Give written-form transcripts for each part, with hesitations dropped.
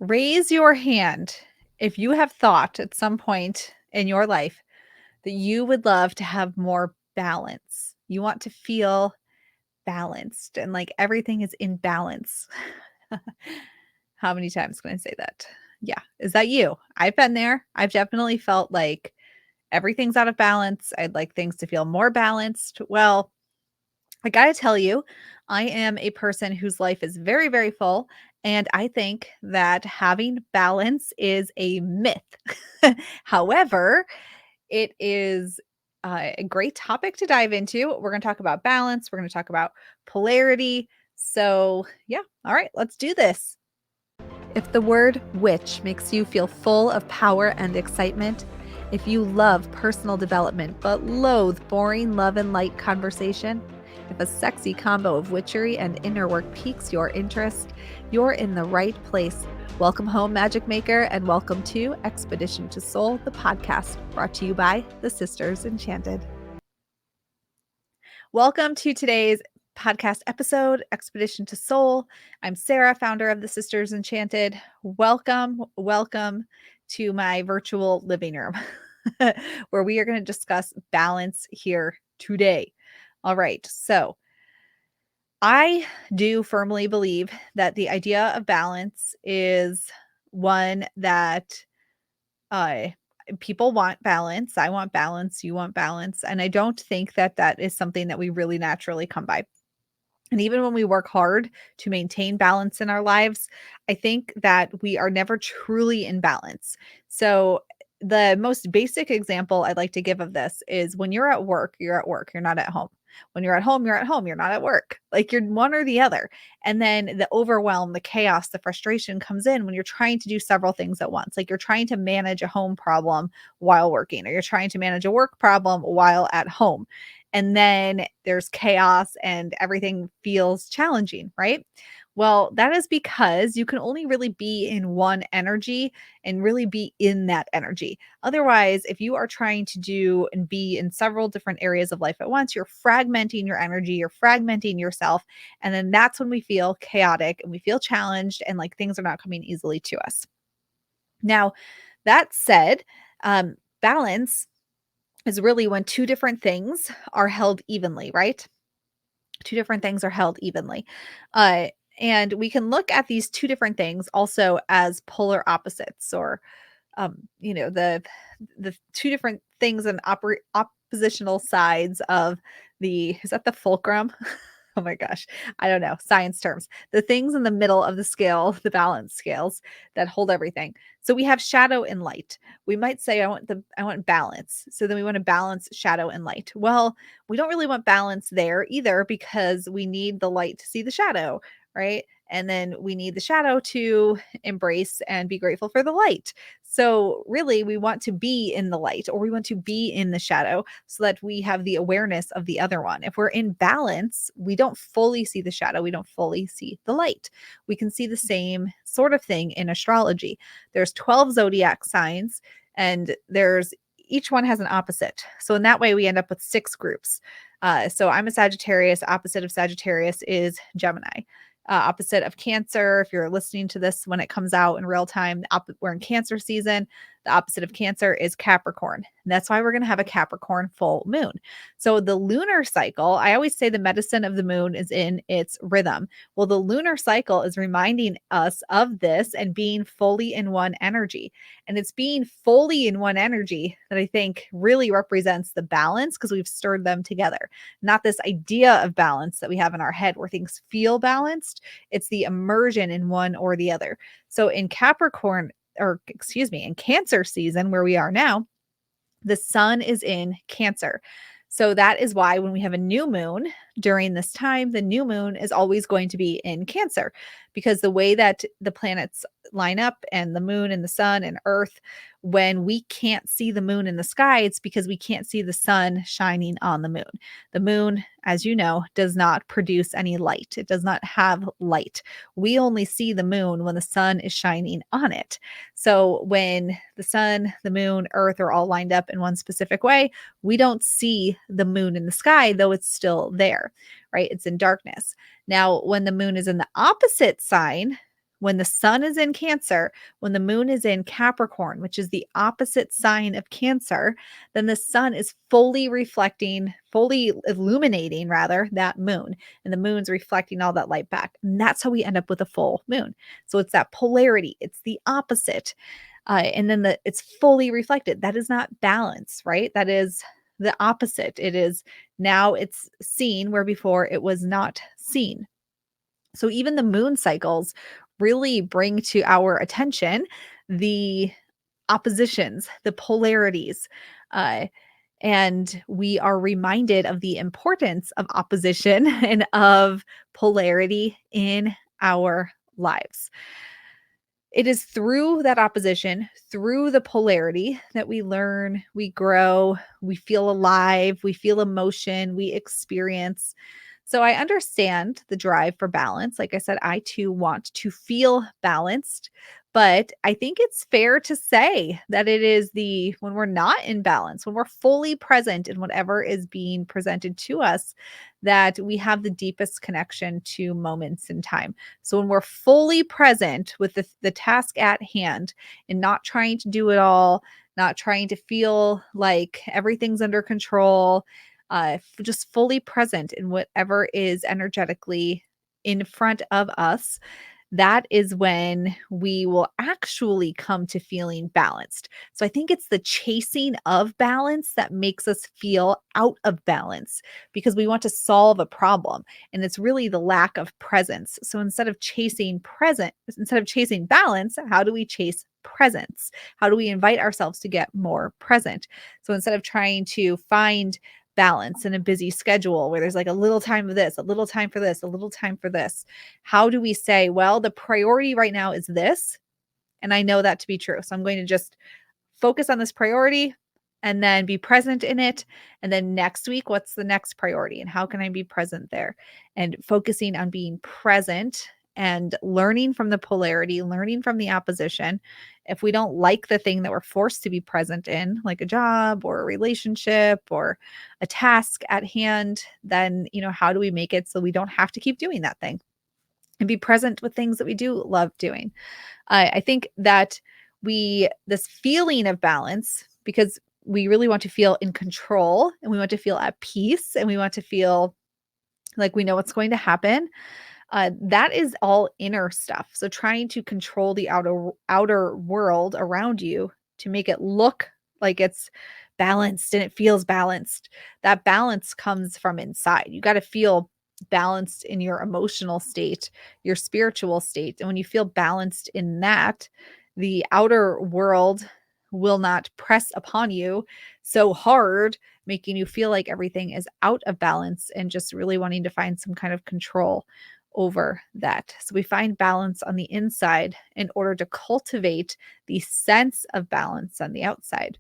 Raise your hand if you have thought at some point in your life that you would love to have more balance. You want to feel balanced and like everything is in balance. How many times can I say that? Yeah. Is that you? I've been there. I've definitely felt like everything's out of balance. I'd like things to feel more balanced. Well, I got to tell you, I am a person whose life is very, very full. And I think that having balance is a myth. However, it is a great topic to dive into. We're going to talk about balance, we're going to talk about polarity. So, yeah, all right, let's do this. If the word witch makes you feel full of power and excitement, if you love personal development but loathe boring love and light conversation, if a sexy combo of witchery and inner work piques your interest, you're in the right place. Welcome home, Magic Maker, and welcome to Expedition to Soul, the podcast brought to you by the Sisters Enchanted. Welcome to today's podcast episode, Expedition to Soul. I'm Sarah, founder of the Sisters Enchanted. Welcome to my virtual living room where we are going to discuss balance here today. All right, so I do firmly believe that the idea of balance is one that uh, people want balance. I want balance. You want balance. And I don't think that that is something that we really naturally come by. And even when we work hard to maintain balance in our lives, I think that we are never truly in balance. So, the most basic example I'd like to give of this is when you're at work, you're at work, you're not at home. When you're at home, you're at home, you're not at work. Like you're one or the other. And then the overwhelm, the chaos, the frustration comes in when you're trying to do several things at once. Like you're trying to manage a home problem while working, or you're trying to manage a work problem while at home, and then there's chaos and everything feels challenging, right? Well, that is because you can only really be in one energy and really be in that energy. Otherwise, if you are trying to do and be in several different areas of life at once, you're fragmenting your energy, you're fragmenting yourself. And then that's when we feel chaotic and we feel challenged and like things are not coming easily to us. Now, that said, balance is really when two different things are held evenly, right? Two different things are held evenly. Uh, and we can look at these two different things also as polar opposites, or the two different things and oppositional sides of the, is that the fulcrum? Oh my gosh. I don't know. Science terms. The things in the middle of the scale, the balance scales that hold everything. So we have shadow and light. We might say I want balance. So then we want to balance shadow and light. Well, we don't really want balance there either because we need the light to see the shadow, right? And then we need the shadow to embrace and be grateful for the light. So, really, we want to be in the light or we want to be in the shadow so that we have the awareness of the other one. If we're in balance, we don't fully see the shadow, we don't fully see the light. We can see the same sort of thing in astrology. There's 12 zodiac signs, and there's each one has an opposite. So, in that way, we end up with 6 groups. So, I'm a Sagittarius. Opposite of Sagittarius is Gemini. Opposite of Cancer, if you're listening to this when it comes out in real time, we're in Cancer season. The opposite of Cancer is Capricorn. And that's why we're going to have a Capricorn full moon. So the lunar cycle, I always say the medicine of the moon is in its rhythm. Well, the lunar cycle is reminding us of this and being fully in one energy. And it's being fully in one energy that I think really represents the balance because we've stirred them together. Not this idea of balance that we have in our head where things feel balanced. It's the immersion in one or the other. So in Capricorn, or excuse me, in Cancer season where we are now, the sun is in Cancer. So that is why when we have a new moon during this time, the new moon is always going to be in Cancer, because the way that the planets line up and the moon and the sun and earth, when we can't see the moon in the sky, it's because we can't see the sun shining on the moon. The moon, as you know, does not produce any light. It does not have light. We only see the moon when the sun is shining on it. So when the sun, the moon, earth are all lined up in one specific way, we don't see the moon in the sky, though it's still there, right? It's in darkness. Now, when the moon is in the opposite sign, when the sun is in Cancer, when the moon is in Capricorn, which is the opposite sign of Cancer, then the sun is fully reflecting, fully illuminating rather, that moon. And the moon's reflecting all that light back. And that's how we end up with a full moon. So it's that polarity, it's the opposite. And then it's fully reflected. That is not balance, right? That is the opposite. It is now it's seen where before it was not seen. So even the moon cycles really bring to our attention the oppositions, the polarities. Uh, and we are reminded of the importance of opposition and of polarity in our lives. It is through that opposition, through the polarity that we learn, we grow, we feel alive, we feel emotion, we experience. So I understand the drive for balance. Like I said, I too want to feel balanced, but I think it's fair to say that it is when we're not in balance, when we're fully present in whatever is being presented to us, that we have the deepest connection to moments in time. So when we're fully present with the task at hand and not trying to do it all, not trying to feel like everything's under control, just fully present in whatever is energetically in front of us, that is when we will actually come to feeling balanced. So I think it's the chasing of balance that makes us feel out of balance because we want to solve a problem. And it's really the lack of presence. So instead of chasing balance, how do we chase presence? How do we invite ourselves to get more present? So instead of trying to find balance in a busy schedule where there's like a little time of this, a little time for this, a little time for this, how do we say, well, the priority right now is this, and I know that to be true, so I'm going to just focus on this priority and then be present in it, and then next week, what's the next priority and how can I be present there? And focusing on being present and learning from the polarity, learning from the opposition. If we don't like the thing that we're forced to be present in, like a job or a relationship or a task at hand, then, how do we make it so we don't have to keep doing that thing and be present with things that we do love doing? I think that this feeling of balance, because we really want to feel in control and we want to feel at peace and we want to feel like we know what's going to happen. That is all inner stuff. So trying to control the outer world around you to make it look like it's balanced and it feels balanced. That balance comes from inside. You got to feel balanced in your emotional state, your spiritual state. And when you feel balanced in that, the outer world will not press upon you so hard, making you feel like everything is out of balance and just really wanting to find some kind of control over that. So we find balance on the inside in order to cultivate the sense of balance on the outside,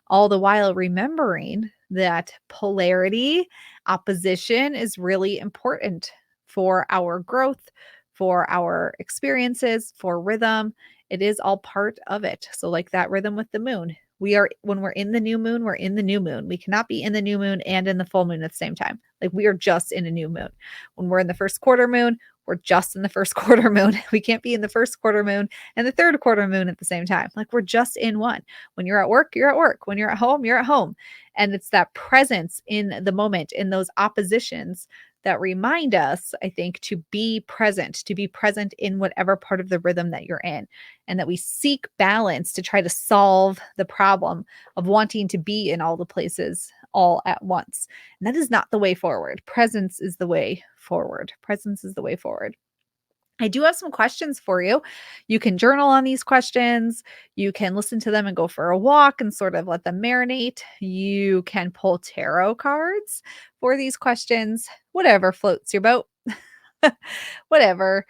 all the while remembering that polarity, opposition is really important for our growth, for our experiences, for rhythm. It is all part of it. So, like that rhythm with the moon, when we're in the new moon, we're in the new moon. We cannot be in the new moon and in the full moon at the same time. Like we are just in a new moon. When we're in the first quarter moon, we're just in the first quarter moon. We can't be in the first quarter moon and the third quarter moon at the same time. Like we're just in one. When you're at work, you're at work. When you're at home, you're at home. And it's that presence in the moment, in those oppositions, that remind us, I think, to be present in whatever part of the rhythm that you're in, and that we seek balance to try to solve the problem of wanting to be in all the places all at once. And that is not the way forward. Presence is the way forward. Presence is the way forward. I do have some questions for you. You can journal on these questions. You can listen to them and go for a walk and sort of let them marinate. You can pull tarot cards for these questions, whatever floats your boat. Whatever.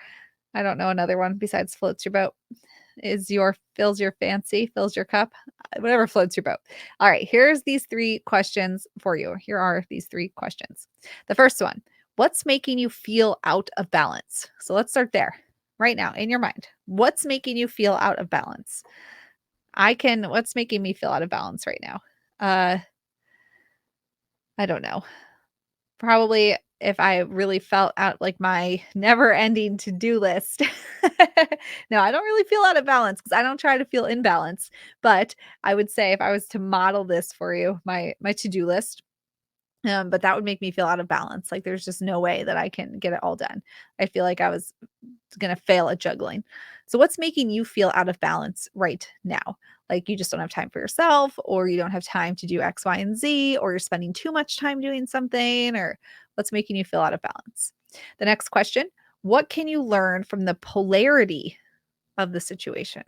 I don't know another one besides floats your boat. Fills your fancy, fills your cup, whatever floats your boat. All right, here's these 3 questions for you. Here are these 3 questions. The first one, what's making you feel out of balance? So let's start there right now in your mind. What's making you feel out of balance? What's making me feel out of balance right now? I don't know. Probably if I really felt out like my never ending to-do list. No, I don't really feel out of balance because I don't try to feel in balance. But I would say if I was to model this for you, my to-do list, but that would make me feel out of balance. Like there's just no way that I can get it all done. I feel like I was gonna fail at juggling. So what's making you feel out of balance right now? Like you just don't have time for yourself, or you don't have time to do X, Y, and Z, or you're spending too much time doing something, or what's making you feel out of balance? The next question, what can you learn from the polarity of the situation?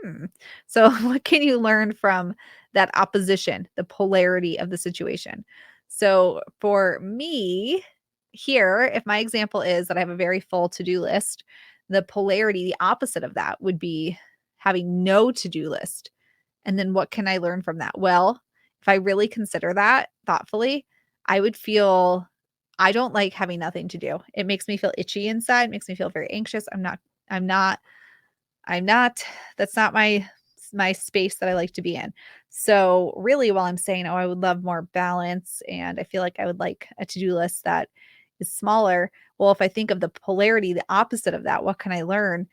Hmm. So, what can you learn from that opposition, the polarity of the situation? So, for me, here, if my example is that I have a very full to do list, the polarity, the opposite of that would be having no to do list. And then what can I learn from that? Well, if I really consider that thoughtfully, I would feel I don't like having nothing to do. It makes me feel itchy inside, makes me feel very anxious. I'm not I'm not that's not my space that I like to be in. So, really, while I'm saying, "Oh, I would love more balance, and I feel like I would like a to-do list that is smaller," well, if I think of the polarity, the opposite of that, what can I learn?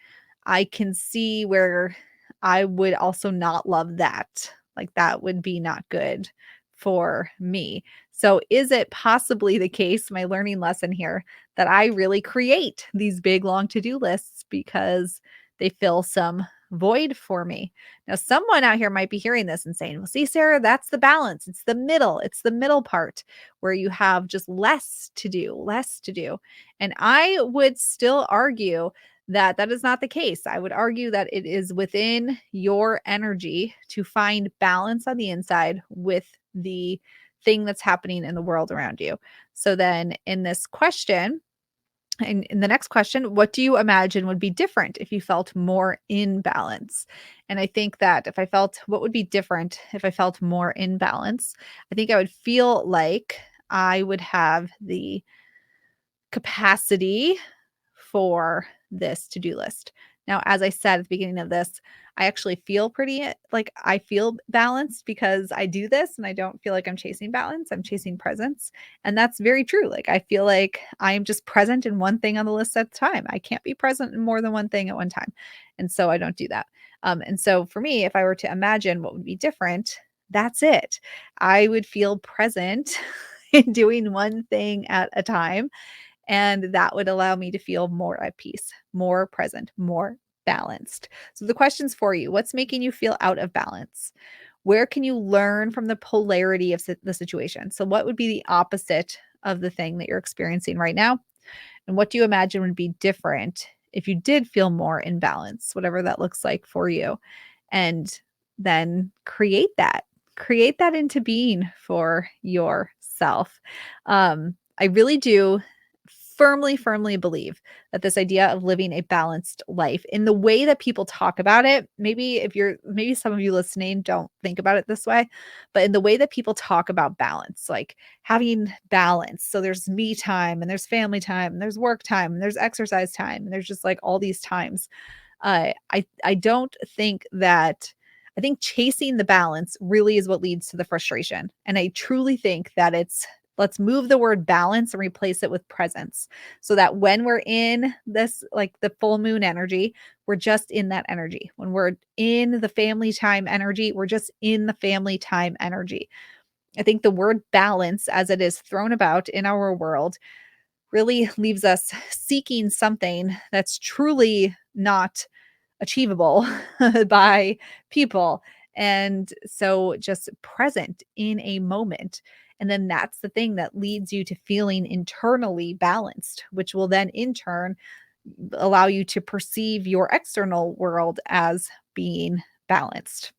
I can see where I would also not love that. Like, that would be not good for me. So, is it possibly the case, my learning lesson here, that I really create these big, long to-do lists because they fill some void for me? Now, someone out here might be hearing this and saying, well, see, Sarah, that's the balance. It's the middle. It's the middle part where you have just less to do, less to do. And I would still argue that that is not the case. I would argue that it is within your energy to find balance on the inside with the thing that's happening in the world around you. So then in this question, and in the next question, what do you imagine would be different if you felt more in balance? And I think that if I felt what would be different if I felt more in balance, I think I would feel like I would have the capacity for this to-do list. Now, as I said at the beginning of this, I actually feel pretty like I feel balanced because I do this and I don't feel like I'm chasing balance. I'm chasing presence. And that's very true. Like I feel like I am just present in one thing on the list at a time. I can't be present in more than one thing at one time. And so I don't do that. And so for me, if I were to imagine what would be different, that's it. I would feel present in doing one thing at a time, and that would allow me to feel more at peace, more present, more balanced. So the questions for you, what's making you feel out of balance? Where can you learn from the polarity of the situation? So what would be the opposite of the thing that you're experiencing right now? And what do you imagine would be different if you did feel more in balance, whatever that looks like for you? And then create that into being for yourself. I really do firmly believe that this idea of living a balanced life in the way that people talk about it, maybe some of you listening don't think about it this way, but in the way that people talk about balance, like having balance. So there's me time and there's family time and there's work time and there's exercise time and there's just like all these times. I don't think that I think chasing the balance really is what leads to the frustration. And I truly think that it's let's move the word balance and replace it with presence so that when we're in this, like the full moon energy, we're just in that energy. When we're in the family time energy, we're just in the family time energy. I think the word balance, as it is thrown about in our world, really leaves us seeking something that's truly not achievable by people. And so just present in a moment. And then that's the thing that leads you to feeling internally balanced, which will then in turn allow you to perceive your external world as being balanced.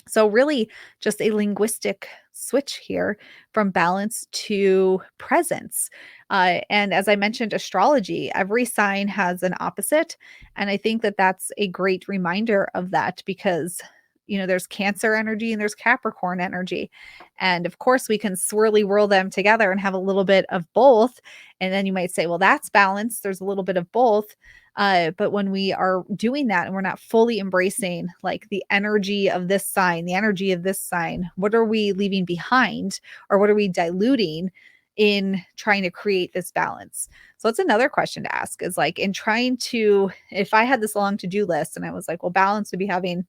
So, really, just a linguistic switch here from balance to presence. And as I mentioned, astrology, every sign has an opposite. And I think that that's a great reminder of that because, there's Cancer energy and there's Capricorn energy. And of course, we can swirly whirl them together and have a little bit of both. And then you might say, well, that's balance. There's a little bit of both. But when we are doing that and we're not fully embracing like the energy of this sign, the energy of this sign, what are we leaving behind or what are we diluting? in trying to create this balance? So that's another question to ask, is like, in trying to, if I had this long to-do list and I was like, well, balance would be having,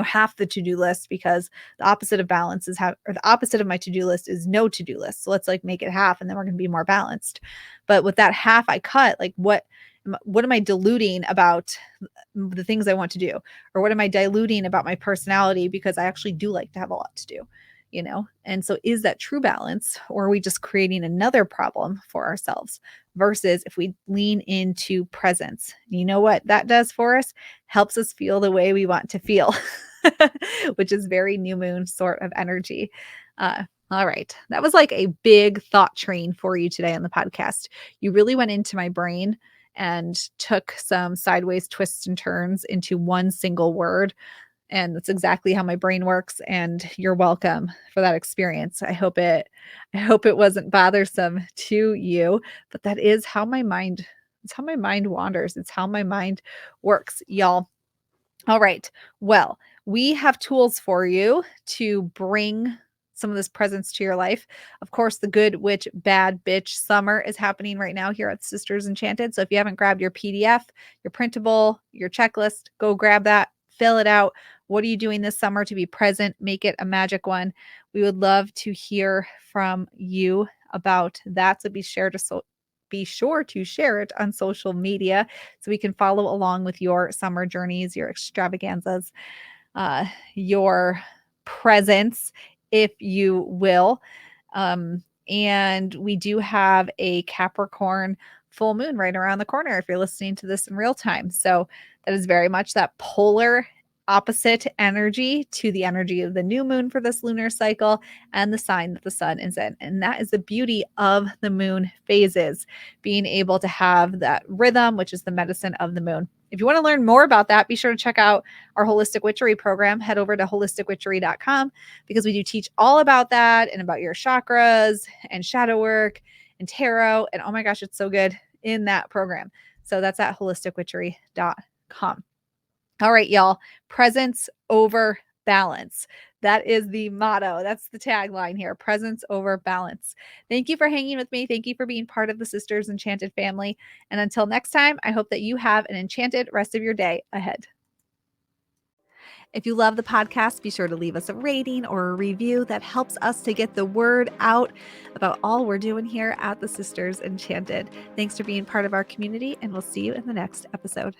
half the to-do list, because the opposite of balance is have, or the opposite of my to-do list is no to-do list. So let's like make it half and then we're going to be more balanced. But with that half I cut, like what am I diluting about the things I want to do? Or what am I diluting about my personality because I actually do like to have a lot to do, And so is that true balance, or are we just creating another problem for ourselves? Versus if we lean into presence, you know what that does for us? Helps us feel the way we want to feel, which is very new moon sort of energy. All right. That was like a big thought train for you today on the podcast. You really went into my brain and took some sideways twists and turns into one single word. And that's exactly how my brain works. And you're welcome for that experience. I hope it wasn't bothersome to you, but that is how my mind, it's how my mind wanders. It's how my mind works, y'all. All right. Well, we have tools for you to bring some of this presence to your life. Of course, the good witch, bad bitch summer is happening right now here at Sisters Enchanted. So if you haven't grabbed your PDF, your printable, your checklist, go grab that, fill it out. What are you doing this summer to be present? Make it a magic one. We would love to hear from you about that. So be sure to share it on social media so we can follow along with your summer journeys, your extravaganzas, your presence, if you will. And we do have a Capricorn full moon right around the corner if you're listening to this in real time. So that is very much that polar opposite energy to the energy of the new moon for this lunar cycle and the sign that the sun is in. And that is the beauty of the moon phases, being able to have that rhythm, which is the medicine of the moon. If you want to learn more about that, be sure to check out our Holistic Witchery program. Head over to holisticwitchery.com, because we do teach all about that and about your chakras and shadow work and tarot. And oh my gosh, it's so good in that program. So that's at holisticwitchery.com. All right, y'all. Presence over balance. That is the motto. That's the tagline here. Presence over balance. Thank you for hanging with me. Thank you for being part of the Sisters Enchanted family. And until next time, I hope that you have an enchanted rest of your day ahead. If you love the podcast, be sure to leave us a rating or a review. That helps us to get the word out about all we're doing here at the Sisters Enchanted. Thanks for being part of our community, and we'll see you in the next episode.